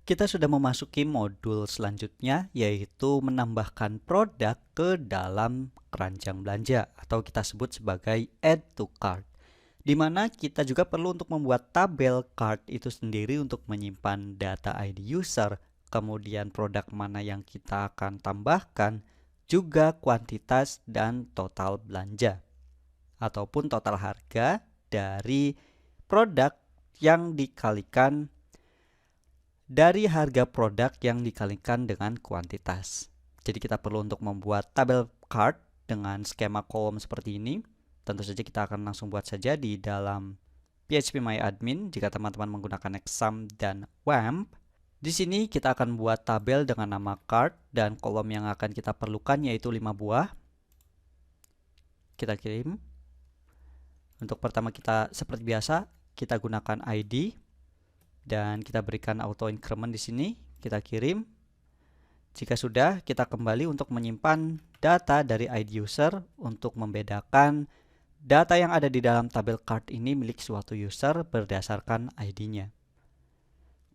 Kita sudah memasuki modul selanjutnya, yaitu menambahkan produk ke dalam keranjang belanja atau kita sebut sebagai add to cart, di mana kita juga perlu untuk membuat tabel cart itu sendiri untuk menyimpan data ID user, kemudian produk mana yang kita akan tambahkan, juga kuantitas dan total belanja ataupun total harga dari produk yang dikalikan dari harga produk yang dikalikan dengan kuantitas. Jadi kita perlu untuk membuat tabel cart dengan skema kolom seperti ini. Tentu saja kita akan langsung buat saja di dalam phpMyAdmin jika teman-teman menggunakan Exam dan WAMP. Di sini kita akan buat tabel dengan nama cart dan kolom yang akan kita perlukan yaitu 5 buah. Kita kirim. Untuk pertama kita seperti biasa kita gunakan ID. Dan kita berikan auto increment di sini, kita kirim. Jika sudah, kita kembali untuk menyimpan data dari ID user untuk membedakan data yang ada di dalam tabel cart ini milik suatu user berdasarkan ID-nya.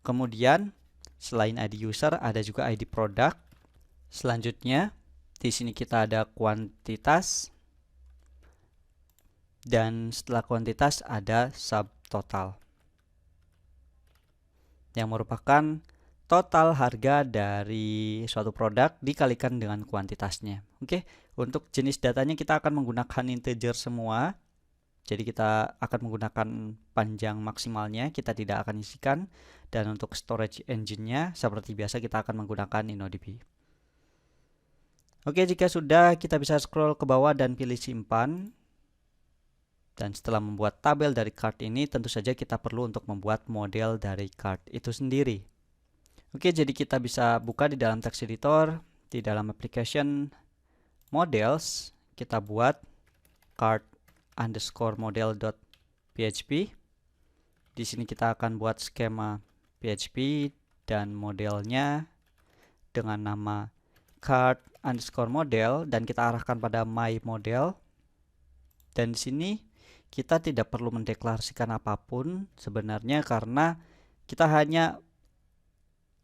Kemudian, selain ID user, ada juga ID produk. Selanjutnya, di sini kita ada kuantitas. Dan setelah kuantitas ada subtotal, yang merupakan total harga dari suatu produk dikalikan dengan kuantitasnya. Oke, untuk jenis datanya kita akan menggunakan integer semua. Jadi kita akan menggunakan panjang maksimalnya, kita tidak akan isikan. Dan untuk storage engine-nya seperti biasa kita akan menggunakan InnoDB. Oke, jika sudah kita bisa scroll ke bawah dan pilih simpan. Dan setelah membuat tabel dari cart ini, tentu saja kita perlu untuk membuat model dari cart itu sendiri. Oke, jadi kita bisa buka di dalam text editor, di dalam application models, kita buat cart underscore model.php. Di sini kita akan buat skema PHP dan modelnya dengan nama cart underscore model dan kita arahkan pada my model. Dan di sini kita tidak perlu mendeklarasikan apapun sebenarnya karena kita hanya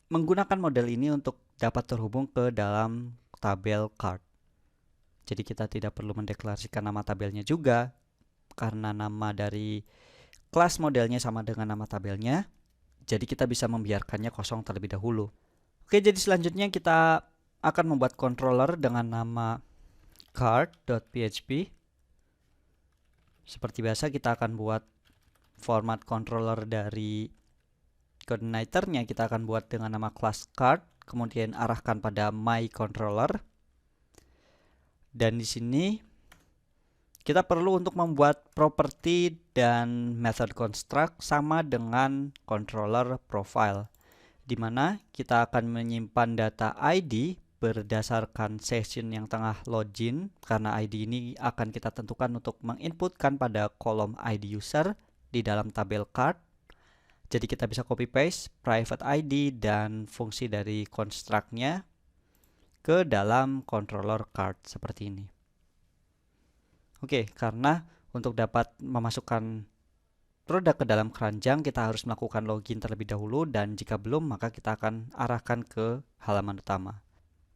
menggunakan model ini untuk dapat terhubung ke dalam tabel cart. Jadi kita tidak perlu mendeklarasikan nama tabelnya juga karena nama dari kelas modelnya sama dengan nama tabelnya. Jadi kita bisa membiarkannya kosong terlebih dahulu. Oke, jadi selanjutnya kita akan membuat controller dengan nama cart.php. Seperti biasa kita akan buat format controller dari coordinatornya, kita akan buat dengan nama class cart, kemudian arahkan pada my controller. Dan di sini kita perlu untuk membuat property dan method construct sama dengan controller profile, di mana kita akan menyimpan data ID berdasarkan session yang tengah login, karena ID ini akan kita tentukan untuk menginputkan pada kolom ID user di dalam tabel cart. Jadi kita bisa copy paste private ID dan fungsi dari construct-nya ke dalam controller cart seperti ini. Oke, karena untuk dapat memasukkan produk ke dalam keranjang kita harus melakukan login terlebih dahulu, dan jika belum maka kita akan arahkan ke halaman utama.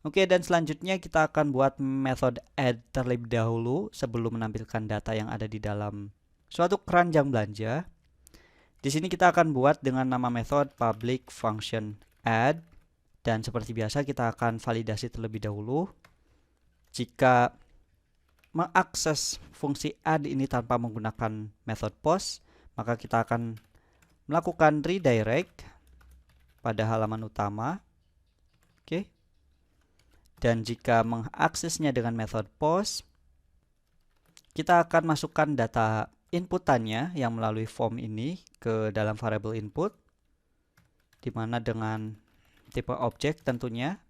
Oke, dan selanjutnya kita akan buat metode add terlebih dahulu sebelum menampilkan data yang ada di dalam suatu keranjang belanja. Di sini kita akan buat dengan nama method public function add, dan seperti biasa kita akan validasi terlebih dahulu. Jika mengakses fungsi add ini tanpa menggunakan method post, maka kita akan melakukan redirect pada halaman utama. Oke. Dan jika mengaksesnya dengan method post, kita akan masukkan data inputannya yang melalui form ini ke dalam variable input, di mana dengan tipe objek tentunya.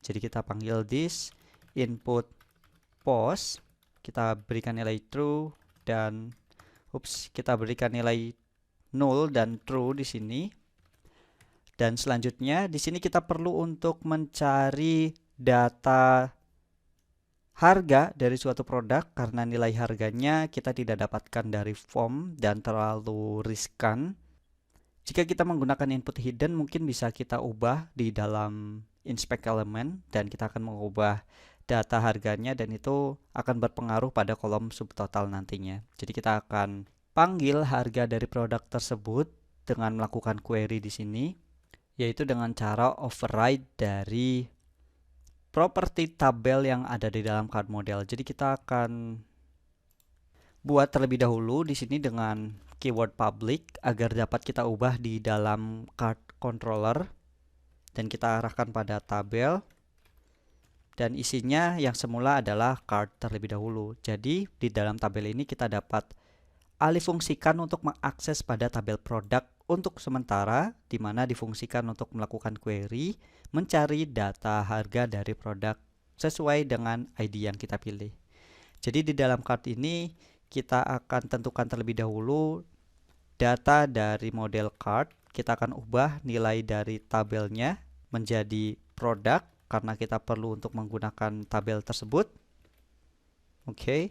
Jadi kita panggil this input post, kita berikan nilai true dan kita berikan nilai null dan true di sini. Dan selanjutnya di sini kita perlu untuk mencari data harga dari suatu produk karena nilai harganya kita tidak dapatkan dari form dan terlalu riskan. Jika kita menggunakan input hidden, mungkin bisa kita ubah di dalam inspect element dan kita akan mengubah data harganya dan itu akan berpengaruh pada kolom subtotal nantinya. Jadi kita akan panggil harga dari produk tersebut dengan melakukan query di sini, yaitu dengan cara override dari properti tabel yang ada di dalam card model. Jadi kita akan buat terlebih dahulu di sini dengan keyword public agar dapat kita ubah di dalam card controller dan kita arahkan pada tabel. Dan isinya yang semula adalah card terlebih dahulu. Jadi di dalam tabel ini kita dapat alih fungsikan untuk mengakses pada tabel produk untuk sementara, di mana difungsikan untuk melakukan query, mencari data harga dari produk sesuai dengan ID yang kita pilih. Jadi di dalam card ini kita akan tentukan terlebih dahulu data dari model card. Kita akan ubah nilai dari tabelnya menjadi produk karena kita perlu untuk menggunakan tabel tersebut. Oke.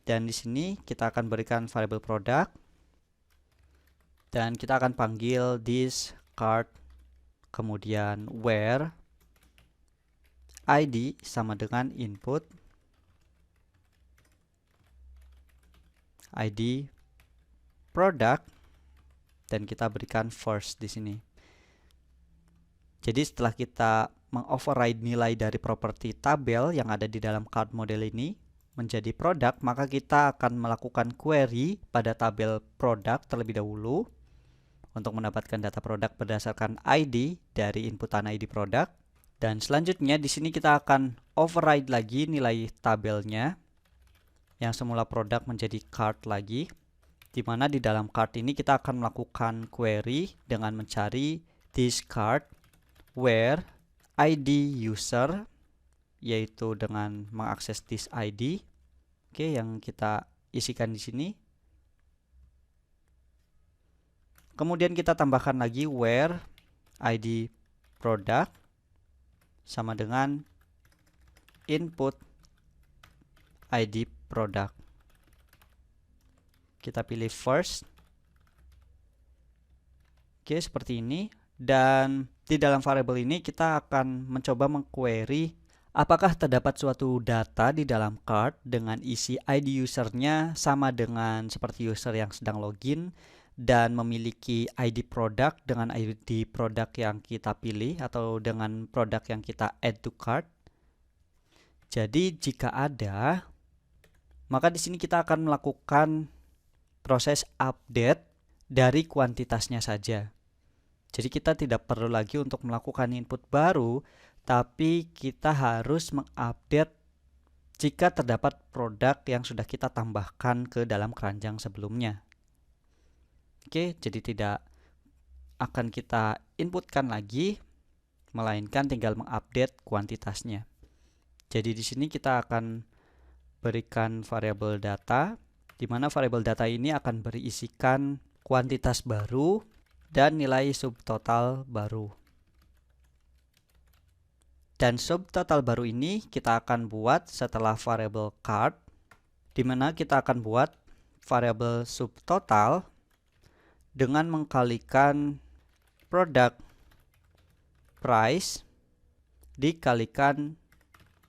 Dan di sini kita akan berikan variabel produk dan kita akan panggil this card, kemudian where ID sama dengan input ID product dan kita berikan first di sini. Jadi setelah kita mengoverride nilai dari properti tabel yang ada di dalam card model ini menjadi produk, maka kita akan melakukan query pada tabel produk terlebih dahulu untuk mendapatkan data produk berdasarkan ID dari inputan ID produk. Dan selanjutnya di sini kita akan override lagi nilai tabelnya yang semula produk menjadi card lagi, di mana di dalam card ini kita akan melakukan query dengan mencari this card where ID user, yaitu dengan mengakses this ID. Oke, yang kita isikan di sini. Kemudian kita tambahkan lagi where ID product sama dengan input ID product. Kita pilih first. Oke, seperti ini. Dan di dalam variabel ini kita akan mencoba mengquery apakah terdapat suatu data di dalam card dengan isi ID usernya sama dengan seperti user yang sedang login dan memiliki ID produk dengan ID produk yang kita pilih atau dengan produk yang kita add to cart. Jadi jika ada, maka di sini kita akan melakukan proses update dari kuantitasnya saja. Jadi kita tidak perlu lagi untuk melakukan input baru, tapi kita harus mengupdate jika terdapat produk yang sudah kita tambahkan ke dalam keranjang sebelumnya. Oke, jadi tidak akan kita inputkan lagi, melainkan tinggal mengupdate kuantitasnya. Jadi di sini kita akan berikan variabel data, di mana variabel data ini akan berisikan kuantitas baru dan nilai subtotal baru. Dan subtotal baru ini kita akan buat setelah variabel card, di mana kita akan buat variabel subtotal dengan mengkalikan product price dikalikan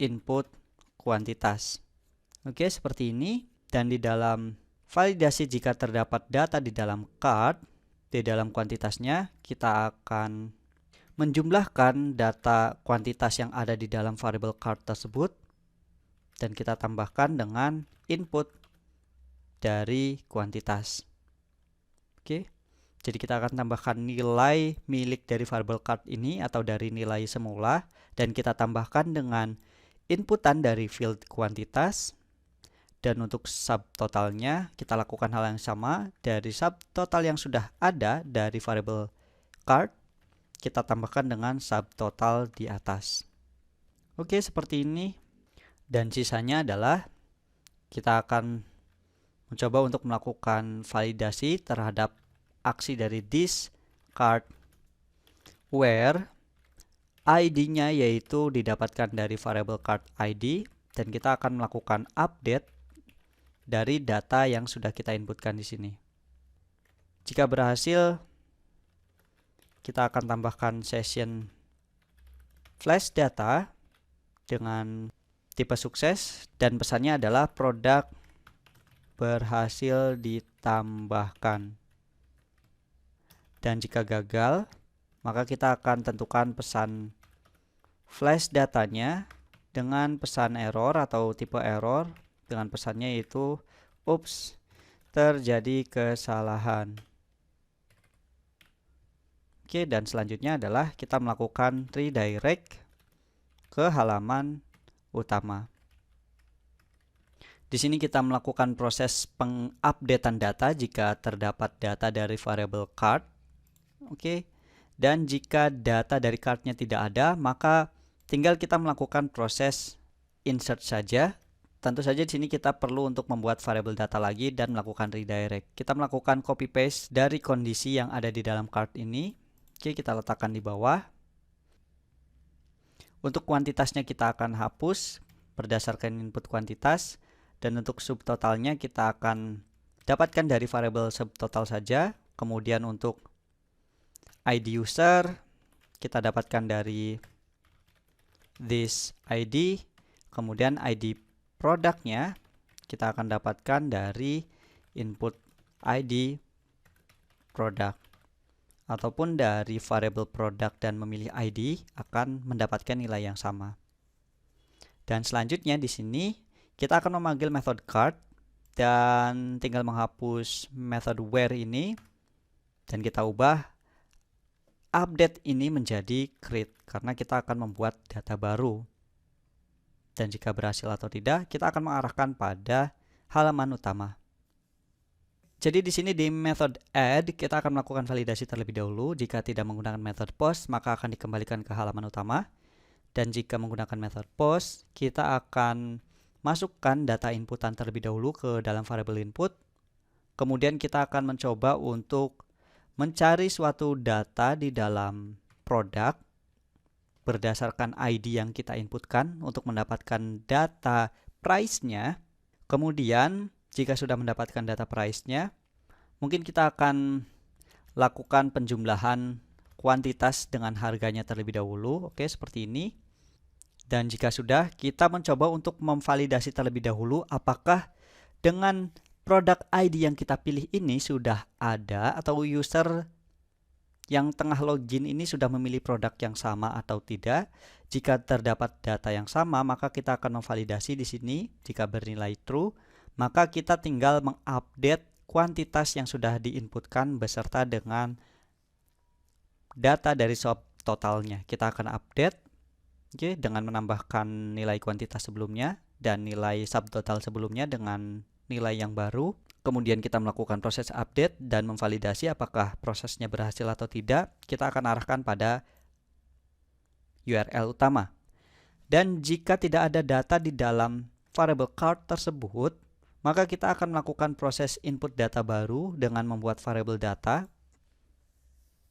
input kuantitas. Oke, seperti ini. Dan di dalam validasi jika terdapat data di dalam card, di dalam kuantitasnya kita akan menjumlahkan data kuantitas yang ada di dalam variabel card tersebut dan kita tambahkan dengan input dari kuantitas. Oke. Jadi kita akan tambahkan nilai milik dari variabel card ini atau dari nilai semula dan kita tambahkan dengan inputan dari field kuantitas. Dan untuk subtotalnya kita lakukan hal yang sama, dari subtotal yang sudah ada dari variabel card kita tambahkan dengan subtotal di atas. Oke, seperti ini. Dan sisanya adalah kita akan mencoba untuk melakukan validasi terhadap aksi dari this card where ID-nya yaitu didapatkan dari variabel card ID dan kita akan melakukan update dari data yang sudah kita inputkan di sini. Jika berhasil, kita akan tambahkan session flash data dengan tipe sukses dan pesannya adalah produk berhasil ditambahkan. Dan jika gagal, maka kita akan tentukan pesan flash datanya dengan pesan error atau tipe error dengan pesannya yaitu "Ups, terjadi kesalahan". Oke, dan selanjutnya adalah kita melakukan redirect ke halaman utama. Di sini kita melakukan proses pengupdatean data jika terdapat data dari variable card. Oke. Dan jika data dari cardnya tidak ada, maka tinggal kita melakukan proses insert saja. Tentu saja di sini kita perlu untuk membuat variable data lagi dan melakukan redirect. Kita melakukan copy paste dari kondisi yang ada di dalam card ini. Oke, kita letakkan di bawah. Untuk kuantitasnya kita akan hapus berdasarkan input kuantitas. Dan untuk subtotalnya kita akan dapatkan dari variable subtotal saja. Kemudian untuk ID user kita dapatkan dari this ID. Kemudian ID produknya kita akan dapatkan dari input ID product. Ataupun dari variable product dan memilih ID akan mendapatkan nilai yang sama. Dan selanjutnya di sini kita akan memanggil method card dan tinggal menghapus method where ini dan kita ubah update ini menjadi create karena kita akan membuat data baru. Dan jika berhasil atau tidak, kita akan mengarahkan pada halaman utama. Jadi di sini di method add kita akan melakukan validasi terlebih dahulu. Jika tidak menggunakan method post, maka akan dikembalikan ke halaman utama. Dan jika menggunakan method post, kita akan masukkan data inputan terlebih dahulu ke dalam variable input. Kemudian kita akan mencoba untuk mencari suatu data di dalam produk berdasarkan ID yang kita inputkan untuk mendapatkan data price-nya. Kemudian jika sudah mendapatkan data price-nya, mungkin kita akan lakukan penjumlahan kuantitas dengan harganya terlebih dahulu. Oke, seperti ini. Dan jika sudah, kita mencoba untuk memvalidasi terlebih dahulu apakah dengan produk ID yang kita pilih ini sudah ada atau user yang tengah login ini sudah memilih produk yang sama atau tidak. Jika terdapat data yang sama, maka kita akan memvalidasi di sini. Jika bernilai true, maka kita tinggal mengupdate kuantitas yang sudah diinputkan beserta dengan data dari subtotalnya. Kita akan update dengan menambahkan nilai kuantitas sebelumnya dan nilai subtotal sebelumnya dengan nilai yang baru. Kemudian kita melakukan proses update dan memvalidasi apakah prosesnya berhasil atau tidak. Kita akan arahkan pada URL utama. Dan jika tidak ada data di dalam variable card tersebut, maka kita akan melakukan proses input data baru dengan membuat variable data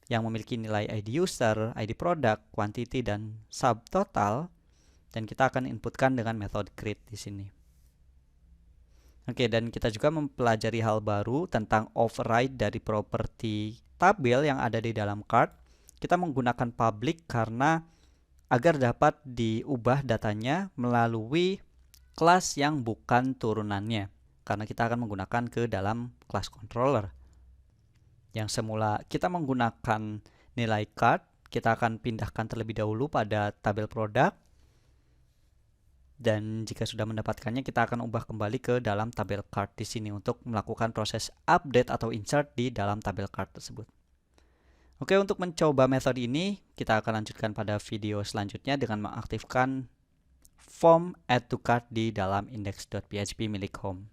yang memiliki nilai ID user, ID product, quantity, dan subtotal. Dan kita akan inputkan dengan metode create di sini. Oke, dan kita juga mempelajari hal baru tentang override dari properti tabel yang ada di dalam card. Kita menggunakan public karena agar dapat diubah datanya melalui kelas yang bukan turunannya. Karena kita akan menggunakan ke dalam kelas controller. Yang semula kita menggunakan nilai card, kita akan pindahkan terlebih dahulu pada tabel produk. Dan jika sudah mendapatkannya, kita akan ubah kembali ke dalam tabel card di sini untuk melakukan proses update atau insert di dalam tabel card tersebut. Oke, untuk mencoba metode ini, kita akan lanjutkan pada video selanjutnya dengan mengaktifkan form add to cart di dalam index.php milik home.